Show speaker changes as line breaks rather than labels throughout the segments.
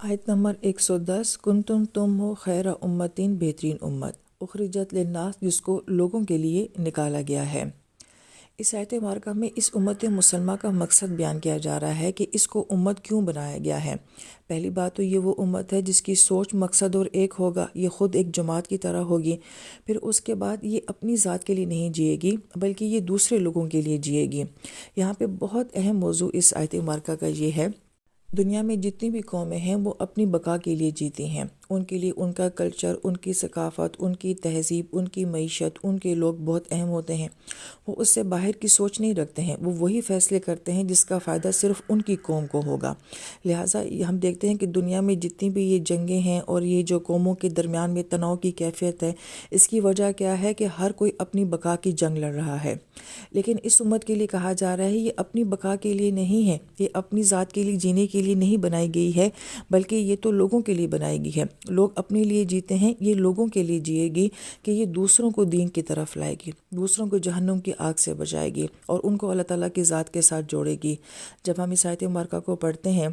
آیت نمبر 110 کنتم تم ہو خیر امتین بہترین امت اخرجت للناس، جس کو لوگوں کے لیے نکالا گیا ہے۔ اس آیت مبارکہ میں اس امت مسلمہ کا مقصد بیان کیا جا رہا ہے کہ اس کو امت کیوں بنایا گیا ہے۔ پہلی بات تو یہ وہ امت ہے جس کی سوچ، مقصد اور ایک ہوگا، یہ خود ایک جماعت کی طرح ہوگی۔ پھر اس کے بعد یہ اپنی ذات کے لیے نہیں جیے گی بلکہ یہ دوسرے لوگوں کے لیے جیے گی۔ یہاں پہ بہت اہم موضوع اس آیت مبارکہ کا یہ ہے، دنیا میں جتنی بھی قومیں ہیں وہ اپنی بقا کے لیے جیتی ہیں، ان کے لیے ان کا کلچر، ان کی ثقافت، ان کی تہذیب، ان کی معیشت، ان کے لوگ بہت اہم ہوتے ہیں۔ وہ اس سے باہر کی سوچ نہیں رکھتے ہیں، وہ وہی فیصلے کرتے ہیں جس کا فائدہ صرف ان کی قوم کو ہوگا۔ لہٰذا ہم دیکھتے ہیں کہ دنیا میں جتنی بھی یہ جنگیں ہیں اور یہ جو قوموں کے درمیان میں تناؤ کی کیفیت ہے، اس کی وجہ کیا ہے کہ ہر کوئی اپنی بقا کی جنگ لڑ رہا ہے۔ لیکن اس امت کے لیے کہا جا رہا ہے یہ اپنی بقا کے لیے نہیں ہے، یہ اپنی ذات کے لیے جینے کے لیے نہیں بنائی گئی ہے، بلکہ یہ تو لوگوں کے لیے بنائی گئی ہے۔ لوگ اپنے لیے جیتے ہیں، یہ لوگوں کے لیے جیے گی کہ یہ دوسروں کو دین کی طرف لائے گی، دوسروں کو جہنم کی آگ سے بچائے گی اور ان کو اللہ تعالیٰ کی ذات کے ساتھ جوڑے گی۔ جب ہم اس آیت مبارکہ کو پڑھتے ہیں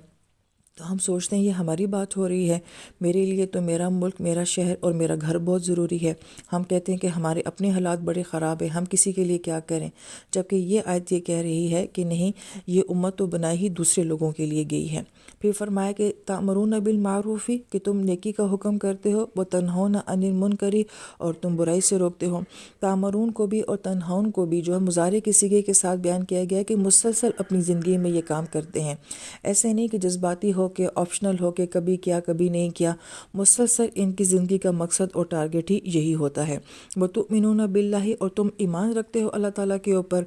تو ہم سوچتے ہیں یہ ہماری بات ہو رہی ہے، میرے لیے تو میرا ملک، میرا شہر اور میرا گھر بہت ضروری ہے۔ ہم کہتے ہیں کہ ہمارے اپنے حالات بڑے خراب ہیں، ہم کسی کے لیے کیا کریں، جبکہ یہ آیت یہ کہہ رہی ہے کہ نہیں، یہ امت تو بنائی ہی دوسرے لوگوں کے لیے گئی ہے۔ پھر فرمایا کہ تأمرون بالمعروف، کہ تم نیکی کا حکم کرتے ہو، وتنہون عن المنکر، اور تم برائی سے روکتے ہو۔ تأمرون کو بھی اور تنہون کو بھی جو ہے مضارع کے صیغے کے ساتھ بیان کیا گیا ہے کہ مسلسل اپنی زندگی میں یہ کام کرتے ہیں۔ ایسے نہیں کہ جذباتی ہو کے، آپشنل ہو کے کبھی کیا کبھی نہیں کیا، مسلسل ان کی زندگی کا مقصد اور ٹارگٹ ہی یہی ہوتا ہے۔ وَتُؤْمِنُونَ بِاللَّهِ، اور تم ایمان رکھتے ہو اللہ تعالیٰ کے اوپر۔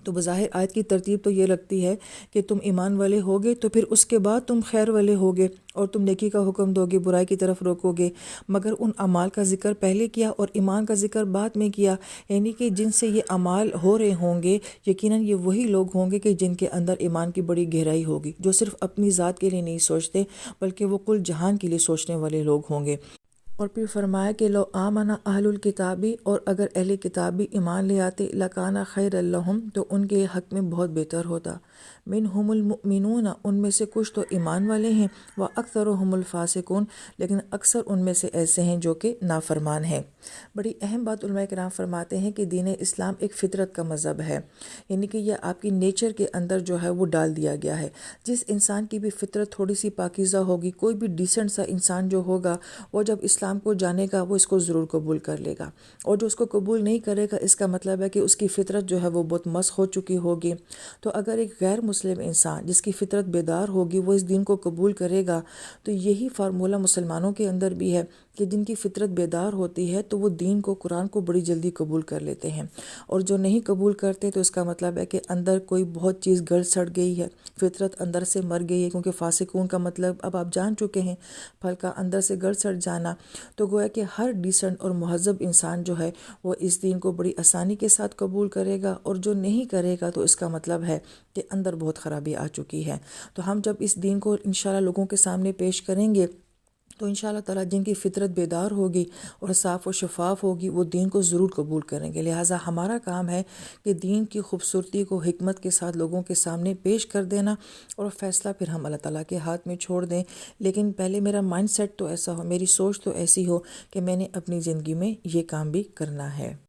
تو بظاہر آیت کی ترتیب تو یہ لگتی ہے کہ تم ایمان والے ہوگے تو پھر اس کے بعد تم خیر والے ہوگے اور تم نیکی کا حکم دو گے، برائی کی طرف روکو گے، مگر ان اعمال کا ذکر پہلے کیا اور ایمان کا ذکر بعد میں کیا، یعنی کہ جن سے یہ اعمال ہو رہے ہوں گے یقیناً یہ وہی لوگ ہوں گے کہ جن کے اندر ایمان کی بڑی گہرائی ہوگی، جو صرف اپنی ذات کے لیے نہیں سوچتے بلکہ وہ کل جہان کے لیے سوچنے والے لوگ ہوں گے۔ اور پھر فرمایا کہ لو آمن اہل الکتابی، اور اگر اہل کتاب بھی ایمان لے آتے، لکان خیر لہم، تو ان کے حق میں بہت بہتر ہوتا۔ منہم المؤمنون، ان میں سے کچھ تو ایمان والے ہیں، واکثرہم الفاسقون، لیکن اکثر ان میں سے ایسے ہیں جو کہ نافرمان ہیں۔ بڑی اہم بات علماء کرام فرماتے ہیں کہ دین اسلام ایک فطرت کا مذہب ہے، یعنی کہ یہ آپ کی نیچر کے اندر جو ہے وہ ڈال دیا گیا ہے۔ جس انسان کی بھی فطرت تھوڑی سی پاکیزہ ہوگی، کوئی بھی ڈیسنٹ سا انسان جو ہوگا، وہ جب اسلام کو جانے گا وہ اس کو ضرور قبول کر لے گا، اور جو اس کو قبول نہیں کرے گا اس کا مطلب ہے کہ اس کی فطرت جو ہے وہ بہت مسخ ہو چکی ہوگی۔ تو اگر ایک غیر مسلم انسان جس کی فطرت بیدار ہوگی وہ اس دین کو قبول کرے گا، تو یہی فارمولہ مسلمانوں کے اندر بھی ہے کہ جن کی فطرت بیدار ہوتی ہے تو وہ دین کو، قرآن کو بڑی جلدی قبول کر لیتے ہیں، اور جو نہیں قبول کرتے تو اس کا مطلب ہے کہ اندر کوئی بہت چیز گل سڑ گئی ہے، فطرت اندر سے مر گئی ہے، کیونکہ فاسقون کا مطلب اب آپ جان چکے ہیں، پھل کا اندر سے گل سڑ جانا۔ تو گویا کہ ہر ڈیسنٹ اور مہذب انسان جو ہے وہ اس دین کو بڑی آسانی کے ساتھ قبول کرے گا، اور جو نہیں کرے گا تو اس کا مطلب ہے کہ اندر بہت خرابی آ چکی ہے۔ تو ہم جب اس دین کو انشاءاللہ لوگوں کے سامنے پیش کریں گے تو انشاءاللہ تعالیٰ جن کی فطرت بیدار ہوگی اور صاف و شفاف ہوگی وہ دین کو ضرور قبول کریں گے۔ لہٰذا ہمارا کام ہے کہ دین کی خوبصورتی کو حکمت کے ساتھ لوگوں کے سامنے پیش کر دینا، اور فیصلہ پھر ہم اللہ تعالیٰ کے ہاتھ میں چھوڑ دیں۔ لیکن پہلے میرا مائنڈ سیٹ تو ایسا ہو، میری سوچ تو ایسی ہو کہ میں نے اپنی زندگی میں یہ کام بھی کرنا ہے۔